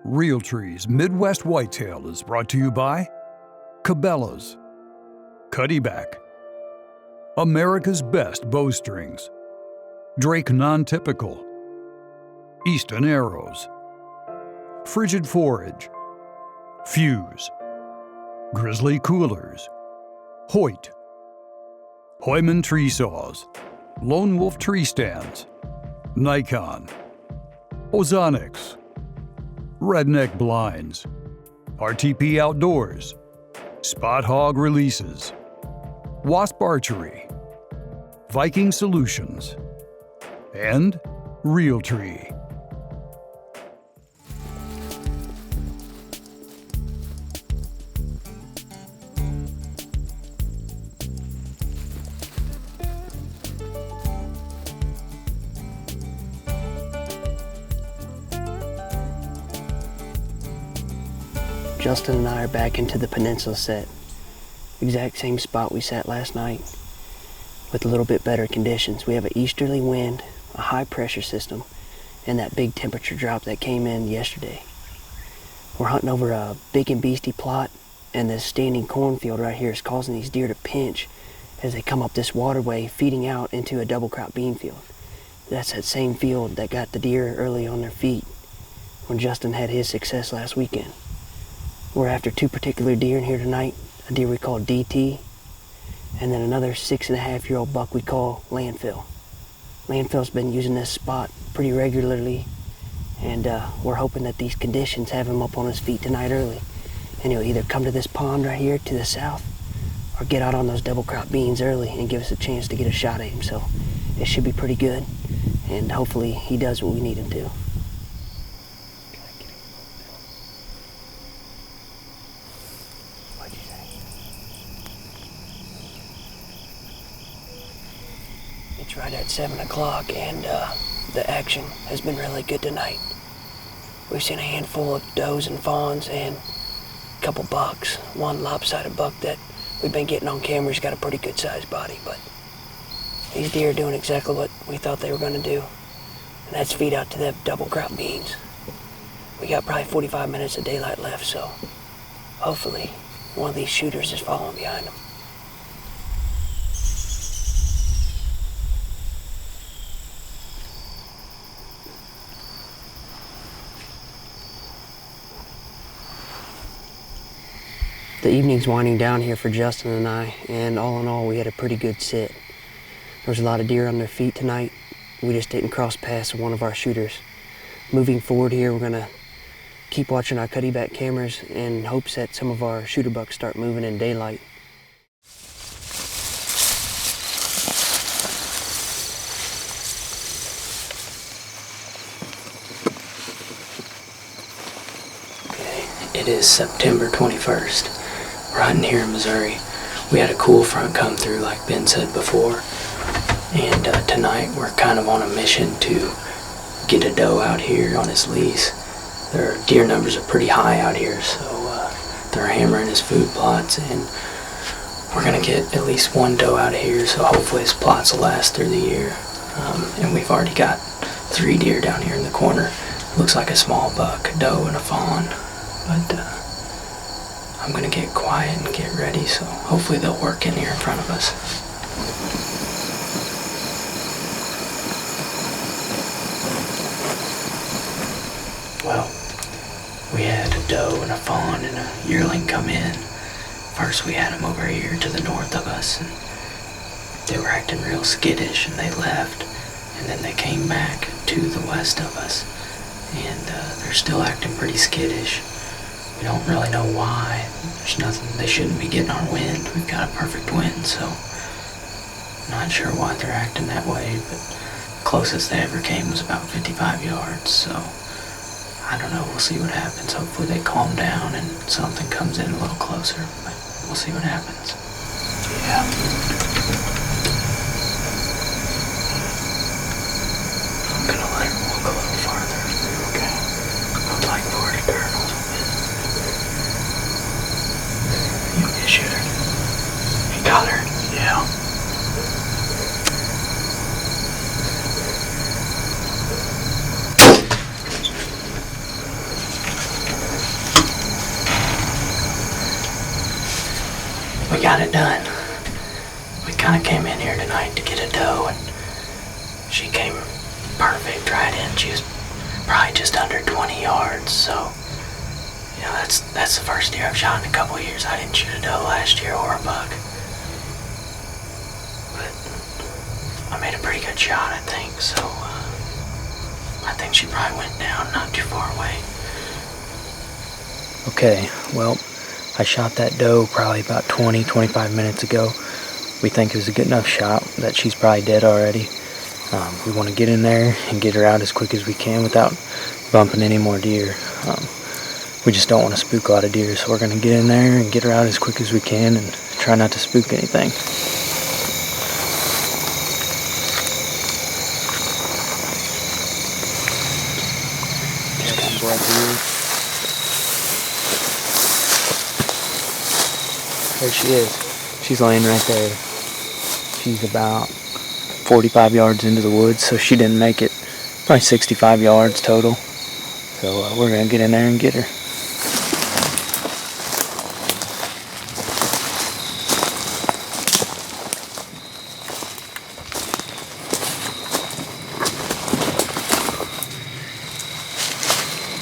Realtree's Midwest Whitetail is brought to you by Cabela's, Cuddyback, America's Best Bowstrings, Drake Non-Typical, Easton Arrows, Frigid Forage, Fuse, Grizzly Coolers, Hoyt, Hoyman Tree Saws, Lone Wolf Tree Stands, Nikon, Ozonics, Redneck Blinds, RTP Outdoors, Spot Hog Releases, Wasp Archery, Viking Solutions, and Realtree. Justin and I are back into the peninsula set. Exact same spot we sat last night, with a little bit better conditions. We have an easterly wind, a high pressure system, and that big temperature drop that came in yesterday. We're hunting over a big and beastie plot, and this standing cornfield right here is causing these deer to pinch as they come up this waterway, feeding out into a double crop bean field. That's that same field that got the deer early on their feet when Justin had his success last weekend. We're after two particular deer in here tonight, a deer we call DT, and then another 6.5-year-old buck we call Landfill. Landfill's been using this spot pretty regularly, and we're hoping that these conditions have him up on his feet tonight early, and he'll either come to this pond right here to the south or get out on those double crop beans early and give us a chance to get a shot at him. So it should be pretty good, and hopefully he does what we need him to. It's right at 7 o'clock, and the action has been really good tonight. We've seen a handful of does and fawns and a couple bucks. One lopsided buck that we've been getting on camera. He's got a pretty good sized body, but these deer are doing exactly what we thought they were going to do, and that's feed out to the double crop beans. We got probably 45 minutes of daylight left, so hopefully one of these shooters is following behind them. The evening's winding down here for Justin and I, and all in all, we had a pretty good sit. There was a lot of deer on their feet tonight. We just didn't cross paths with one of our shooters. Moving forward here, we're gonna keep watching our cuddyback cameras in hopes that some of our shooter bucks start moving in daylight. Okay, it is September 21st. We're hunting here in Missouri. We had a cool front come through like Ben said before, and tonight we're kind of on a mission to get a doe out here on his lease. Their deer numbers are pretty high out here, so they're hammering his food plots, and we're gonna get at least one doe out of here, so hopefully his plots will last through the year. And we've already got 3 deer down here in the corner. Looks like a small buck, a doe, and a fawn, but I'm gonna get quiet and get ready, so hopefully they'll work in here in front of us. Well, we had a doe and a fawn and a yearling come in. First we had them over here to the north of us, and they were acting real skittish, and they left, and then they came back to the west of us, and they're still acting pretty skittish. We don't really know why. There's nothing, they shouldn't be getting our wind. We've got a perfect wind, so not sure why they're acting that way, but closest they ever came was about 55 yards, so I don't know, we'll see what happens. Hopefully they calm down and something comes in a little closer, but we'll see what happens. Yeah. I'm gonna let her walk a little farther. Okay. I'd like for her to turn a little bit. You want me to shoot her? You got her? Yeah. We got it done. We kind of came in here tonight to get a doe, and she came perfect right in. She was probably just under 20 yards, so you know, that's the first deer I've shot in a couple of years. I didn't shoot a doe last year or a buck, but I made a pretty good shot, I think. So I think she probably went down not too far away. Okay, well, I shot that doe probably about 20-25 minutes ago. We think it was a good enough shot that she's probably dead already. We want to get in there and get her out as quick as we can without bumping any more deer. We just don't want to spook a lot of deer, so we're going to get in there and get her out as quick as we can and try not to spook anything. Just kind of right here. There she is. She's laying right there. She's about 45 yards into the woods, so she didn't make it. Probably 65 yards total. So we're going to get in there and get her.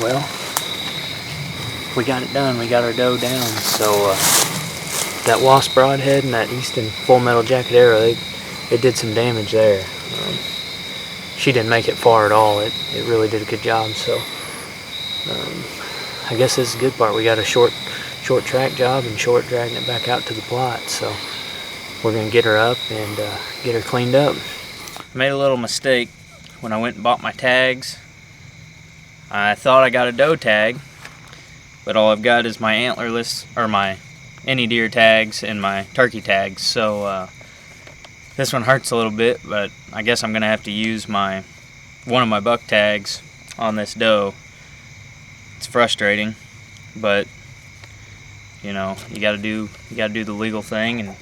Well, we got it done. We got our doe down. So that wasp broadhead and that Easton full metal jacket arrow, it did some damage there. She didn't make it far at all. It really did a good job. So I guess this is the good part. We got a short track job and short dragging it back out to the plot. So we're gonna get her up and get her cleaned up. I made a little mistake when I went and bought my tags. I thought I got a doe tag, but all I've got is my antlerless, or my any deer tags and my turkey tags. So this one hurts a little bit, but I guess I'm gonna have to use one of my buck tags on this doe. It's frustrating, but you know, you gotta do the legal thing, and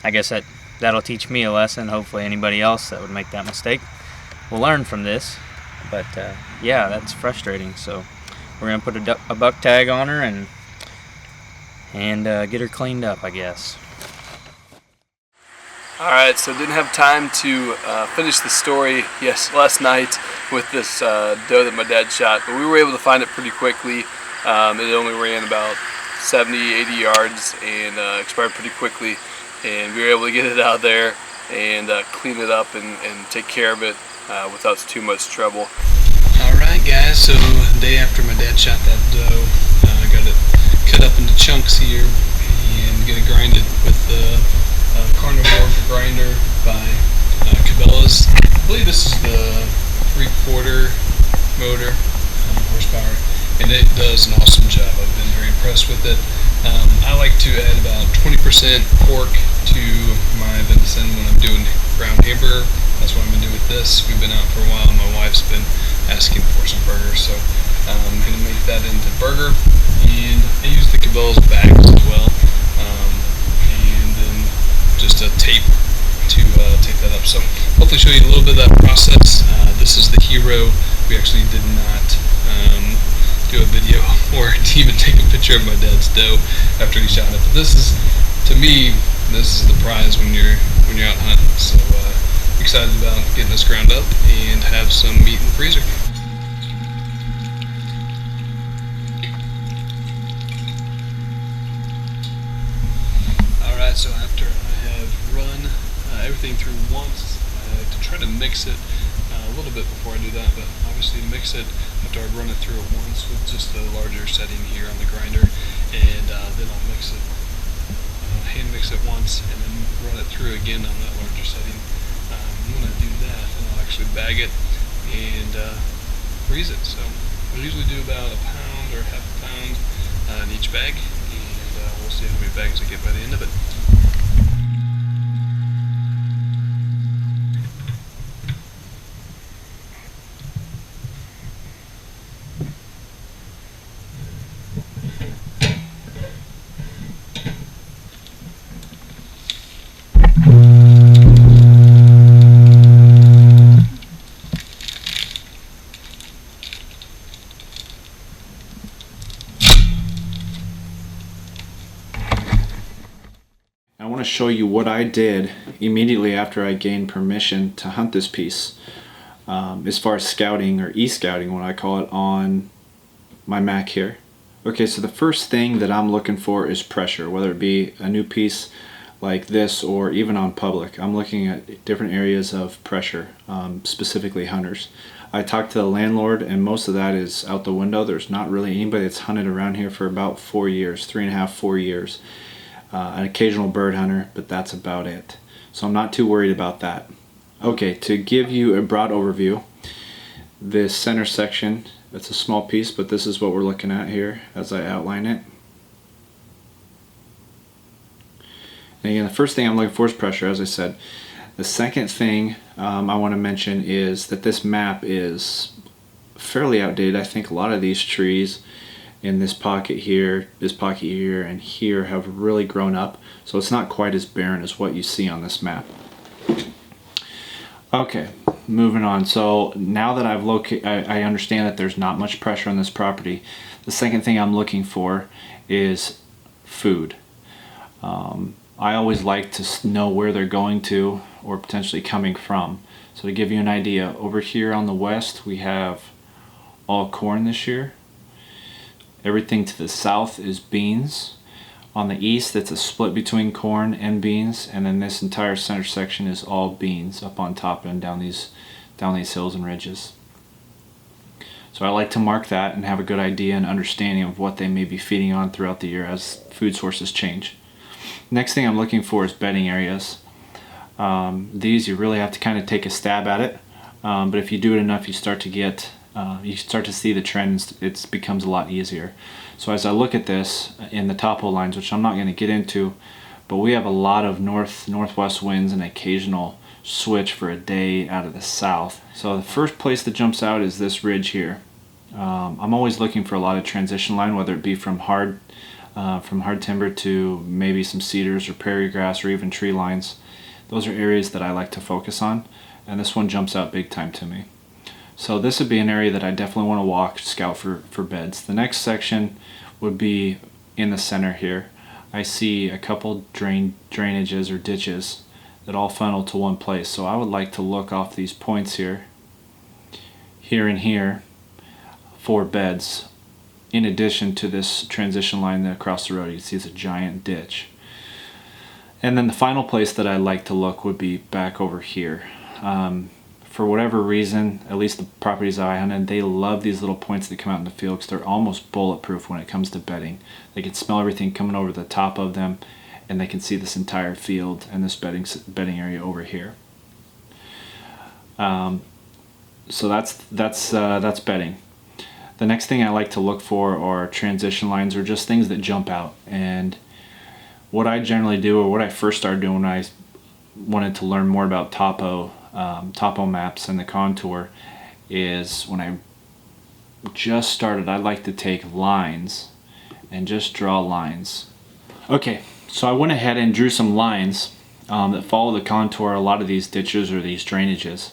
I guess that'll teach me a lesson. Hopefully anybody else that would make that mistake will learn from this. But yeah, that's frustrating. So we're gonna put a buck tag on her and get her cleaned up, I guess. Alright, so didn't have time to finish the story last night with this doe that my dad shot, but we were able to find it pretty quickly. It only ran about 70-80 yards and expired pretty quickly, and we were able to get it out there and clean it up and take care of it without too much trouble. Alright guys, so the day after my dad shot that doe, I got it cut up into chunks here and get it grinded with the carnivore grinder by Cabela's. I believe this is the 3/4 motor horsepower, and it does an awesome job. I've been very impressed with it. I like to add about 20% pork to my venison when I'm doing ground hamburger. That's what I'm going to do with this. We've been out for a while and my wife's been asking for some burgers, so I'm going to make that into burger. And I use the Cabela's bags as well, and then just a tape to tape that up. So hopefully show you a little bit of that process. This is the Hero. We actually did not do a video or even take a picture of my dad's doe after he shot it. But this is, to me, this is the prize when you're out hunting. So excited about getting this ground up and have some meat in the freezer. Alright, so after I have run everything through once, to try to mix it a little bit before I do that, but obviously mix it after I run it through it once with just a larger setting here on the grinder, and then I'll mix it, hand mix it once, and then run it through again on that larger setting. When I do that, then I'll actually bag it and freeze it. So I usually do about a pound or half a pound in each bag, and we'll see how many bags I get by the end of it. show you what I did immediately after I gained permission to hunt this piece, as far as scouting, or e-scouting what I call it, on my Mac here. Okay, so the first thing that I'm looking for is pressure, whether it be a new piece like this or even on public. I'm looking at different areas of pressure, specifically hunters. I talked to the landlord, and most of that is out the window. There's not really anybody that's hunted around here for about 4 years, 3.5, 4 years. An occasional bird hunter, but that's about it. So I'm not too worried about that. Okay, to give you a broad overview, this center section, it's a small piece, but this is what we're looking at here as I outline it. And again, the first thing I'm looking for is pressure, as I said. The second thing I want to mention is that this map is fairly outdated. I think a lot of these trees in this pocket here, and here have really grown up, so it's not quite as barren as what you see on this map. Okay, moving on. So now that I understand that there's not much pressure on this property, the second thing I'm looking for is food. I always like to know where they're going to or potentially coming from. So to give you an idea, over here on the west we have all corn this year. Everything to the south is beans. On the east it's a split between corn and beans, and then this entire center section is all beans up on top and down these hills and ridges. So I like to mark that and have a good idea and understanding of what they may be feeding on throughout the year as food sources change. Next thing I'm looking for is bedding areas. These you really have to kind of take a stab at it, but if you do it enough, you start to see the trends. It becomes a lot easier. So as I look at this in the topo lines, which I'm not going to get into, but we have a lot of northwest winds and occasional switch for a day out of the south. So the first place that jumps out is this ridge here. I'm always looking for a lot of transition line, whether it be from hard timber to maybe some cedars or prairie grass or even tree lines. Those are areas that I like to focus on, and this one jumps out big time to me. So this would be an area that I definitely want to walk, scout for beds. The next section would be in the center here. I see a couple drainages or ditches that all funnel to one place. So I would like to look off these points here and here for beds. In addition to this transition line that across the road, you can see it's a giant ditch. And then the final place that I'd like to look would be back over here. For whatever reason, at least the properties I hunted, they love these little points that come out in the field because they're almost bulletproof when it comes to bedding. They can smell everything coming over the top of them, and they can see this entire field and this bedding area over here. So that's bedding. The next thing I like to look for are transition lines, or just things that jump out. And what I generally do, or what I first started doing when I wanted to learn more about topo maps and the contour, is when I just started, I like to take lines and just draw lines. Okay, so I went ahead and drew some lines that follow the contour of a lot of these ditches or these drainages.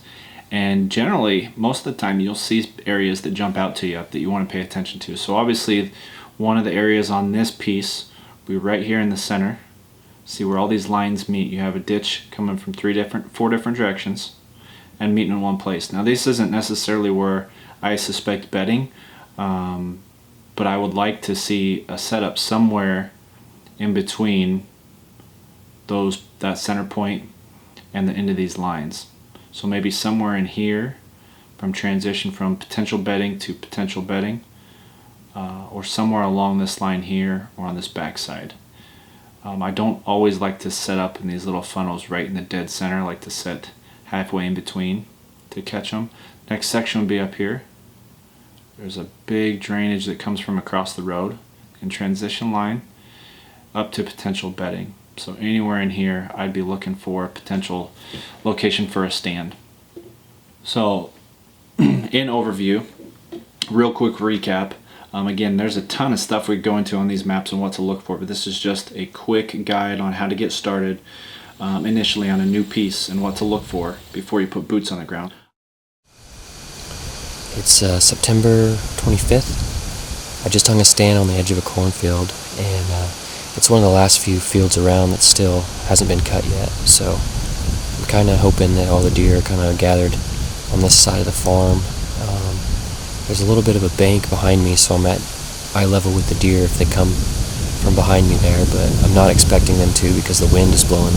And generally, most of the time, you'll see areas that jump out to you that you want to pay attention to. So obviously, one of the areas on this piece will be right here in the center. See where all these lines meet. You have a ditch coming from four different directions and meeting in one place. Now, this isn't necessarily where I suspect bedding, but I would like to see a setup somewhere in between that center point and the end of these lines. So maybe somewhere in here, from transition from potential bedding to potential bedding, or somewhere along this line here or on this back side. I don't always like to set up in these little funnels right in the dead center. I like to set halfway in between to catch them. Next section would be up here. There's a big drainage that comes from across the road, and transition line up to potential bedding. So anywhere in here, I'd be looking for a potential location for a stand. So in overview, real quick recap. Again, there's a ton of stuff we go into on these maps and what to look for, but this is just a quick guide on how to get started initially on a new piece and what to look for before you put boots on the ground. It's September 25th. I just hung a stand on the edge of a cornfield, and it's one of the last few fields around that still hasn't been cut yet. So I'm kind of hoping that all the deer are kind of gathered on this side of the farm. There's a little bit of a bank behind me, so I'm at eye level with the deer if they come from behind me there, but I'm not expecting them to because the wind is blowing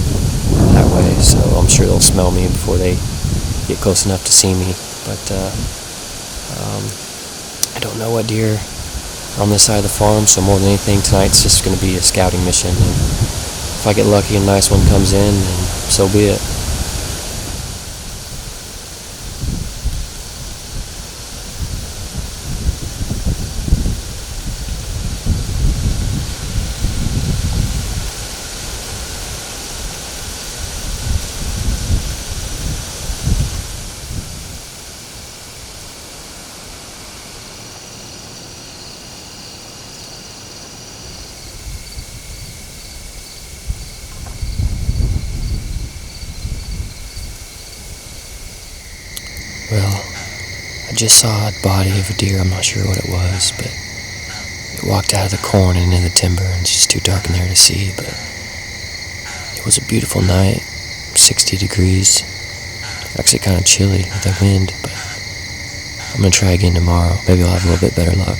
that way, so I'm sure they'll smell me before they get close enough to see me. But I don't know what deer are on this side of the farm, so more than anything tonight's just going to be a scouting mission, and if I get lucky and a nice one comes in, then so be it. Well, I just saw a body of a deer. I'm not sure what it was, but it walked out of the corn and into the timber, and it's just too dark in there to see. But it was a beautiful night, 60 degrees. Actually kind of chilly with the wind, but I'm going to try again tomorrow. Maybe I'll have a little bit better luck.